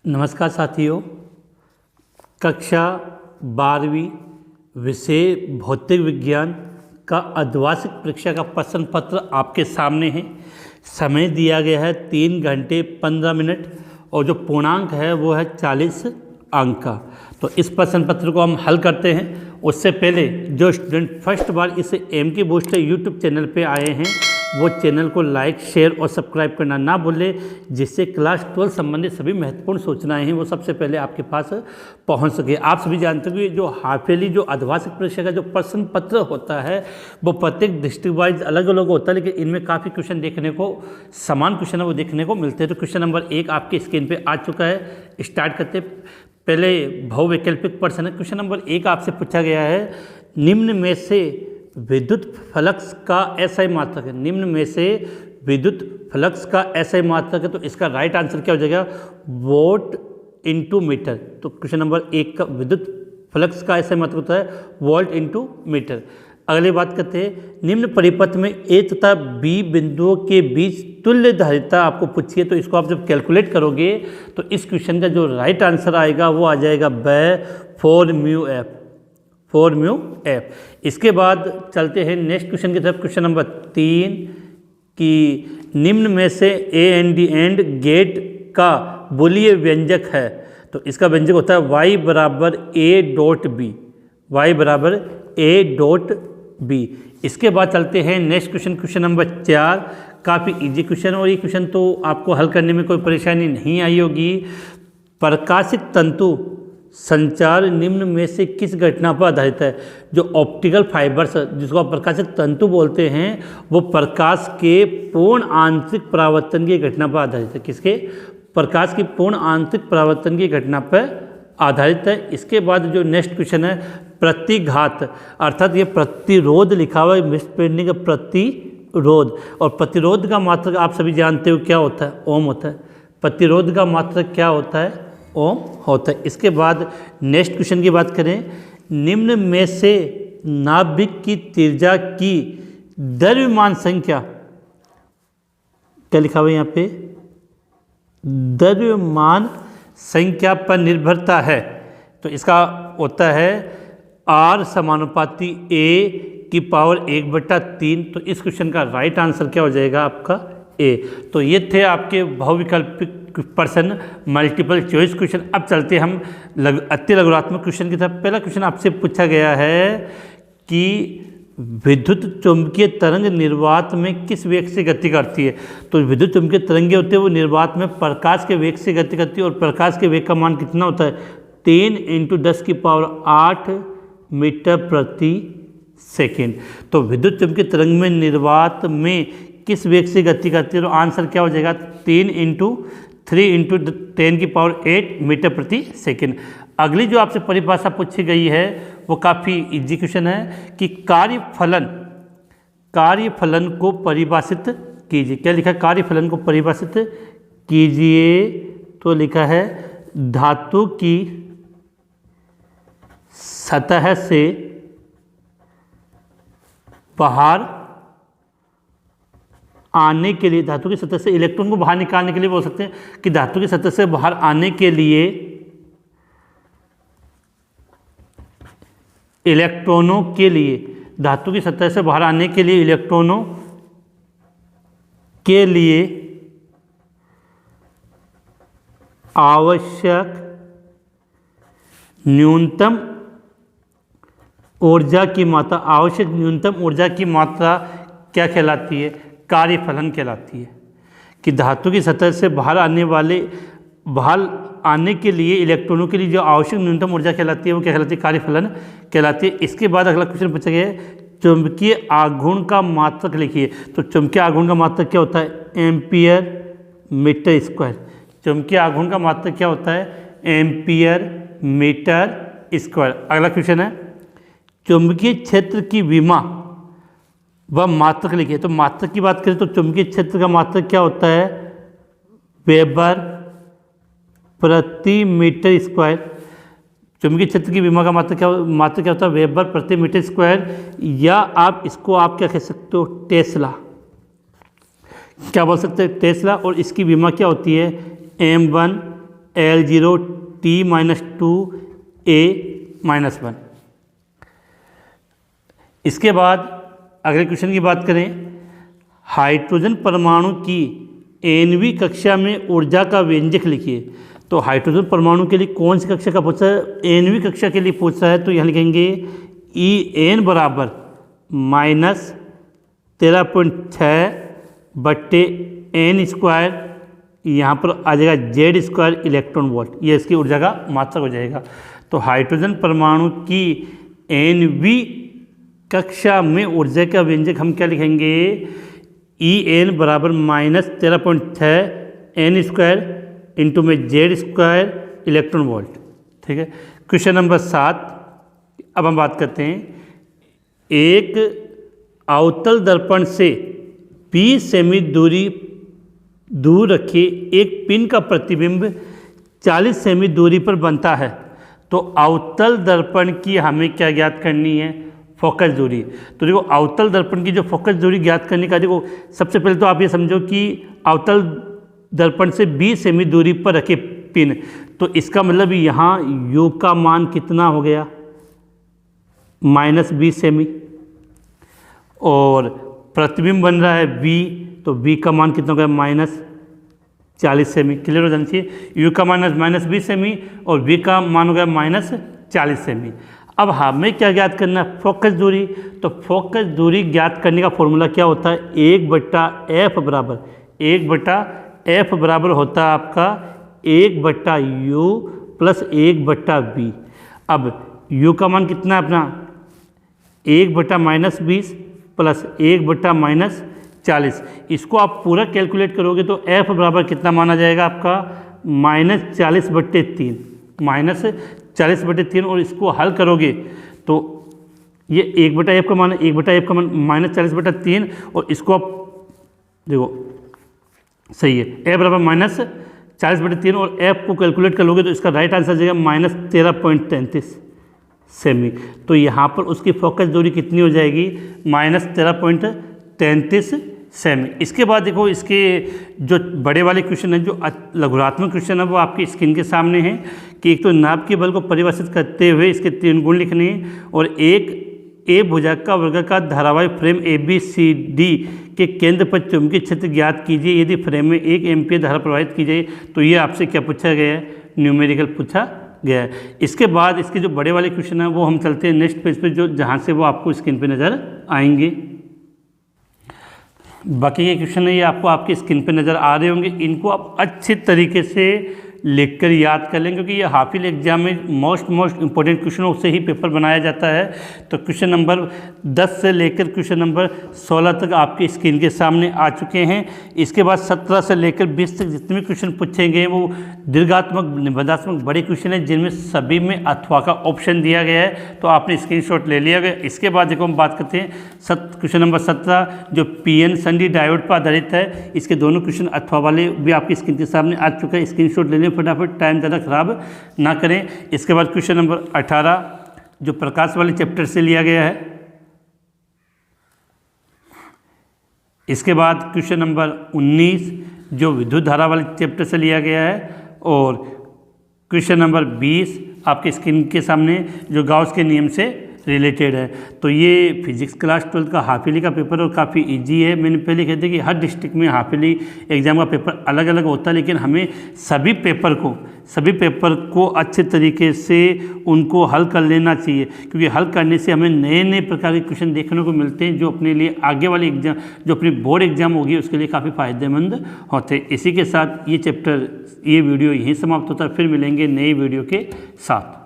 नमस्कार साथियों, कक्षा 12वीं विषय भौतिक विज्ञान का अर्धवार्षिक परीक्षा का प्रश्न पत्र आपके सामने है। समय दिया गया है 3 घंटे 15 मिनट और जो पूर्णांक है वो है 40 अंक का। तो इस प्रश्न पत्र को हम हल करते हैं। उससे पहले जो स्टूडेंट फर्स्ट बार इस एम के बूस्टर यूट्यूब चैनल पे आए हैं वो चैनल को लाइक, शेयर और सब्सक्राइब करना ना भूलें, जिससे क्लास 12 संबंधित सभी महत्वपूर्ण सूचनाएं हैं वो सबसे पहले आपके पास पहुंच सके। आप सभी जानते हो कि जो हाफ ईयरली जो अर्धवार्षिक परीक्षा का जो प्रश्न पत्र होता है वो प्रत्येक डिस्ट्रिक्ट वाइज अलग अलग होता है, लेकिन इनमें काफ़ी क्वेश्चन देखने को समान क्वेश्चन है वो देखने को मिलते हैं। तो क्वेश्चन नंबर 1 आपके स्क्रीन पर आ चुका है। स्टार्ट करते पहले बहुवैकल्पिक प्रश्न है। क्वेश्चन नंबर 1 आपसे पूछा गया है, निम्न में से विद्युत फ्लक्स का एसआई मात्रक है। निम्न में से विद्युत फ्लक्स का एसआई मात्रक है, तो इसका राइट आंसर क्या हो जाएगा? Volt into metre. तो क्वेश्चन नंबर 1 का विद्युत फ्लक्स का एसआई मात्रक होता है वोल्ट इंटू मीटर। अगली बात करते हैं, निम्न परिपथ में ए तथा बी बिंदुओं के बीच तुल्य धारिता आपको पूछी है। तो इसको आप जब कैलकुलेट करोगे तो इस क्वेश्चन का जो राइट आंसर आएगा वो आ जाएगा 4 म्यू एफ। इसके बाद चलते हैं नेक्स्ट क्वेश्चन की तरफ। क्वेश्चन नंबर 3 कि निम्न में से A and D and gate का बुलिय व्यंजक है। तो इसका व्यंजक होता है y बराबर a डॉट बी। y बराबर a डॉट बी। इसके बाद चलते हैं नेक्स्ट क्वेश्चन। क्वेश्चन नंबर 4 काफ़ी इजी क्वेश्चन और ये क्वेश्चन तो आपको हल करने में कोई परेशानी नहीं आई होगी। प्रकाशित तंतु संचार निम्न में से किस घटना पर आधारित है? जो ऑप्टिकल फाइबर्स जिसको आप प्रकाशित तंतु बोलते हैं वो प्रकाश के पूर्ण आंतरिक परावर्तन की घटना पर आधारित है। किसके? प्रकाश की पूर्ण आंतरिक परावर्तन की घटना पर आधारित है। इसके बाद जो नेक्स्ट क्वेश्चन है, प्रतिघात, अर्थात ये प्रतिरोध लिखा हुआ है, मिसप्रिंटिंग है, प्रतिरोध। और प्रतिरोध का मात्रक आप सभी जानते हो क्या होता है? ओम होता है। प्रतिरोध का मात्रक क्या होता है? ओम होता है। इसके बाद नेक्स्ट क्वेश्चन की बात करें, निम्न में से नाभिक की त्रिज्या की द्रव्यमान संख्या क्या लिखा हुआ है यहाँ पे? द्रव्यमान संख्या पर निर्भरता है। तो इसका होता है R समानुपाती A की पावर 1/3। तो इस क्वेश्चन का राइट आंसर क्या हो जाएगा आपका? A। तो ये थे आपके बहुविकल्पिक प्रश्न, मल्टीपल चॉइस क्वेश्चन। अब चलते हम अति लघुरात्मक क्वेश्चन की तरफ। पहला क्वेश्चन आपसे पूछा गया है कि विद्युत चुंबकीय तरंग निर्वात में किस वेग से गति करती है? तो विद्युत चुंबकीय तरंगें होती है वो निर्वात में प्रकाश के वेग से गति करती है और प्रकाश के वेग का मान कितना होता है? 3 × 10⁸ मीटर प्रति सेकेंड। तो विद्युत चुंबकीय तरंग में निर्वात में किस वेग से गति करती है? तो आंसर क्या हो जाएगा? 3 × 10⁸ मीटर प्रति सेकेंड। अगली जो आपसे परिभाषा पूछी गई है वो काफ़ी इजी क्वेश्चन है कि कार्यफलन को परिभाषित कीजिए। क्या लिखा है? कार्यफलन को परिभाषित कीजिए। तो लिखा है धातु की सतह से बाहर आने के लिए, धातु की सतह से इलेक्ट्रॉन को बाहर निकालने के लिए बोल सकते हैं कि धातु की सतह से बाहर आने के लिए इलेक्ट्रॉनों के लिए, धातु की सतह से बाहर आने के लिए इलेक्ट्रॉनों के लिए आवश्यक न्यूनतम ऊर्जा की मात्रा, आवश्यक न्यूनतम ऊर्जा की मात्रा क्या कहलाती है? कार्यफलन कहलाती है। कि धातु की सतह से बाहर आने के लिए इलेक्ट्रॉनों के लिए जो आवश्यक न्यूनतम ऊर्जा कहलाती है वो क्या कहलाती है? कार्यफलन कहलाती है। इसके बाद अगला क्वेश्चन पूछा गया है, चुंबकीय आघूर्ण का मात्रक लिखिए। तो चुंबकीय आघूर्ण का मात्रक क्या होता है? Ampere metre square. चुंबकीय आघूर्ण का मात्रक क्या होता है? Ampere metre square. अगला क्वेश्चन है, चुंबकीय क्षेत्र की विमा वह मात्रक लिखिए। तो मात्रक की बात करें तो चुंबकीय क्षेत्र का मात्रक क्या होता है? वेबर प्रति मीटर स्क्वायर। चुंबकीय क्षेत्र की विमा का मात्रक क्या होता है? वेबर प्रति मीटर स्क्वायर। या आप इसको आप क्या कह सकते हो? टेस्ला। क्या बोल सकते हैं? टेस्ला। और इसकी विमा क्या होती है? m1 L0 T minus 2 A minus 1। इसके बाद अगले क्वेश्चन की बात करें, हाइड्रोजन परमाणु की nवीं कक्षा में ऊर्जा का व्यंजक लिखिए। तो हाइड्रोजन परमाणु के लिए कौन सी कक्षा का पूछा है? nवीं कक्षा के लिए पूछा है। तो यहाँ लिखेंगे En बराबर -13.6/n², यहाँ पर आ जाएगा Z² इलेक्ट्रॉन वोल्ट, ये इसकी ऊर्जा का मात्रक हो जाएगा। तो हाइड्रोजन परमाणु की nवीं कक्षा में ऊर्जा का व्यंजक हम क्या लिखेंगे? En बराबर -13.6n² इंटू में Z² इलेक्ट्रॉन वोल्ट। ठीक है। क्वेश्चन नंबर 7 अब हम बात करते हैं, एक अवतल दर्पण से 20 सेमी दूर रखे एक पिन का प्रतिबिंब 40 सेमी दूरी पर बनता है। तो अवतल दर्पण की हमें क्या ज्ञात करनी है? फोकस दूरी। तो देखो अवतल दर्पण की जो फोकस दूरी ज्ञात करने का, देखो सबसे पहले तो आप ये समझो कि अवतल दर्पण से 20 सेमी दूरी पर रखे पिन, तो इसका मतलब यहाँ U का मान कितना हो गया? -20 सेमी। और प्रतिबिंब बन रहा है V, तो V का मान कितना हो गया? -40 सेमी। क्लियर हो जाना चाहिए। U का मान -20 सेमी और V का मान हो गया -40 सेमी। अब हमें क्या ज्ञात करना है? फोकस दूरी। तो फोकस दूरी ज्ञात करने का फॉर्मूला क्या होता है? 1/f बराबर होता है आपका 1/u प्लस 1/v। अब u का मान कितना है अपना? 1/-20 प्लस 1/-40। इसको आप पूरा कैलकुलेट करोगे तो f बराबर कितना माना जाएगा आपका? -40/3 और इसको हल करोगे तो ये 1/f का मान है, 1/f का मान -40/3 और इसको आप देखो सही है, f बराबर -40/3 और f को कैलकुलेट कर लोगे तो इसका राइट आंसर आ जाएगा -13.33 सेमी। तो यहाँ पर उसकी फोकस दूरी कितनी हो जाएगी? -13.33 सेमी। इसके बाद देखो इसके जो बड़े वाले क्वेश्चन हैं, जो लघुरात्मक क्वेश्चन है, वो आपकी स्क्रीन के सामने हैं कि एक तो नाभ के बल को परिभाषित करते हुए इसके 3 गुण लिखने हैं और एक ए भुजाक का वर्गाकार धारावाही फ्रेम ABCD के केंद्र पर चुंबकीय क्षेत्र ज्ञात कीजिए यदि फ्रेम में 1 एम्पीयर धारा प्रवाहित की जाए। तो ये आपसे क्या पूछा गया है? न्यूमेरिकल पूछा गया है। इसके बाद इसके जो बड़े वाले क्वेश्चन हैं वो हम चलते हैं नेक्स्ट पेज पे, जो जहाँ से वो आपको स्क्रीन पे नज़र आएंगे। बाकी के क्वेश्चन है ये आपको आपकी स्क्रीन पे नज़र आ रहे होंगे, इनको आप अच्छे तरीके से लिखकर याद कर लें क्योंकि ये हाफिल एग्जाम में मोस्ट इंपॉर्टेंट क्वेश्चनों से ही पेपर बनाया जाता है। तो क्वेश्चन नंबर 10 से लेकर क्वेश्चन नंबर 16 तक आपकी स्क्रीन के सामने आ चुके हैं। इसके बाद 17 से लेकर 20 तक जितने भी क्वेश्चन पूछे गए वो दीर्घात्मक निबंधात्मक बड़े क्वेश्चन हैं जिनमें सभी में अथवा का ऑप्शन दिया गया है, तो आपने स्क्रीनशॉट ले लिया गया। इसके बाद देखो हम बात करते हैं क्वेश्चन नंबर 17 जो PN संधि डायोड पर आधारित है। इसके दोनों क्वेश्चन अथवा वाले भी आपकी स्क्रीन के सामने आ चुके हैं, स्क्रीनशॉट ले लें फटाफट, टाइम ज़्यादा खराब ना करें। इसके बाद क्वेश्चन नंबर 18 जो प्रकाश वाले चैप्टर से लिया गया है। इसके बाद क्वेश्चन नंबर 19 जो विद्युत धारा वाले चैप्टर से लिया गया है और क्वेश्चन नंबर 20 आपके स्क्रीन के सामने जो गाउस के नियम से रिलेटेड है। तो ये फिजिक्स क्लास 12 का हाफिली का पेपर और काफ़ी इजी है। मैंने पहले कह दिया कि हर डिस्ट्रिक्ट में हाफिली एग्ज़ाम का पेपर अलग अलग होता है, लेकिन हमें सभी पेपर को अच्छे तरीके से उनको हल कर लेना चाहिए क्योंकि हल करने से हमें नए नए प्रकार के क्वेश्चन देखने को मिलते हैं जो अपने लिए आगे वाली एग्ज़ाम जो अपनी बोर्ड एग्ज़ाम होगी उसके लिए काफ़ी फ़ायदेमंद होते हैं। इसी के साथ ये वीडियो यहीं समाप्त होता है, फिर मिलेंगे नई वीडियो के साथ।